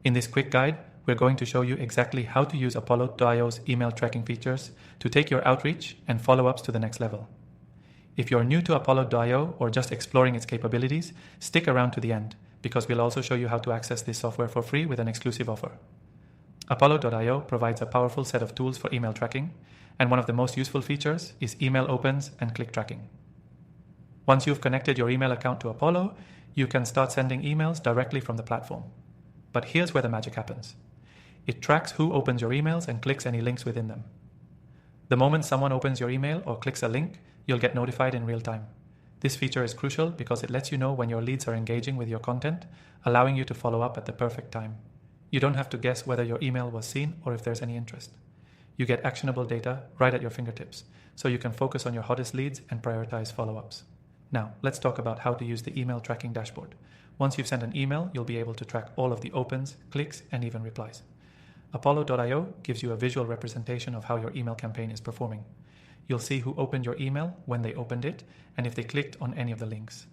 In this quick guide, we're going to show you exactly how to use Apollo.io's email tracking features to take your outreach and follow-ups to the next level. If you're new to Apollo.io or just exploring its capabilities, stick around to the end, because we'll also show you how to access this software for free with an exclusive offer. Apollo.io provides a powerful set of tools for email tracking, and one of the most useful features is email opens and click tracking. Once you've connected your email account to Apollo, you can start sending emails directly from the platform. But here's where the magic happens. It tracks who opens your emails and clicks any links within them. The moment someone opens your email or clicks a link, you'll get notified in real time. This feature is crucial because it lets you know when your leads are engaging with your content, allowing you to follow up at the perfect time. You don't have to guess whether your email was seen or if there's any interest. You get actionable data right at your fingertips, so you can focus on your hottest leads and prioritize follow-ups. Now, let's talk about how to use the email tracking dashboard. Once you've sent an email, you'll be able to track all of the opens, clicks, and even replies. Apollo.io gives you a visual representation of how your email campaign is performing. You'll see who opened your email, when they opened it, and if they clicked on any of the links.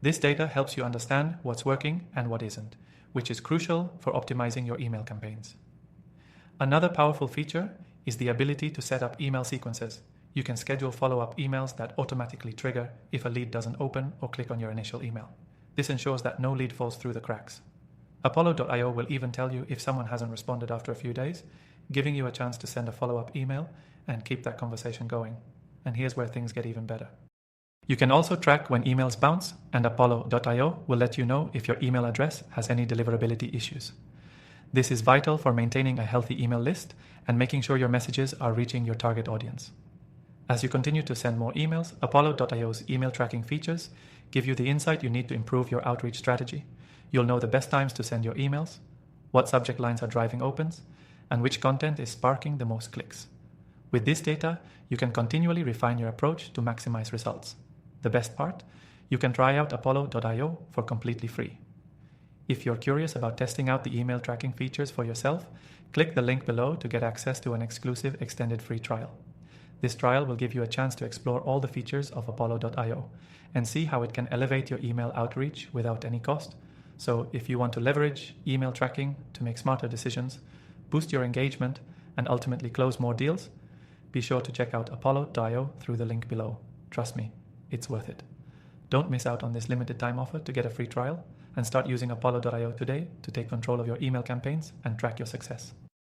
This data helps you understand what's working and what isn't, which is crucial for optimizing your email campaigns. Another powerful feature is the ability to set up email sequences. You can schedule follow-up emails that automatically trigger if a lead doesn't open or click on your initial email. This ensures that no lead falls through the cracks. Apollo.io will even tell you if someone hasn't responded after a few days, giving you a chance to send a follow-up email and keep that conversation going. And here's where things get even better. You can also track when emails bounce, and Apollo.io will let you know if your email address has any deliverability issues. This is vital for maintaining a healthy email list and making sure your messages are reaching your target audience. As you continue to send more emails, Apollo.io's email tracking features give you the insight you need to improve your outreach strategy. You'll know the best times to send your emails, what subject lines are driving opens, and which content is sparking the most clicks. With this data, you can continually refine your approach to maximize results. The best part? You can try out Apollo.io for completely free. If you're curious about testing out the email tracking features for yourself, click the link below to get access to an exclusive extended free trial. This trial will give you a chance to explore all the features of Apollo.io and see how it can elevate your email outreach without any cost. So if you want to leverage email tracking to make smarter decisions, boost your engagement, and ultimately close more deals, be sure to check out Apollo.io through the link below. Trust me, it's worth it. Don't miss out on this limited time offer to get a free trial, and start using Apollo.io today to take control of your email campaigns and track your success.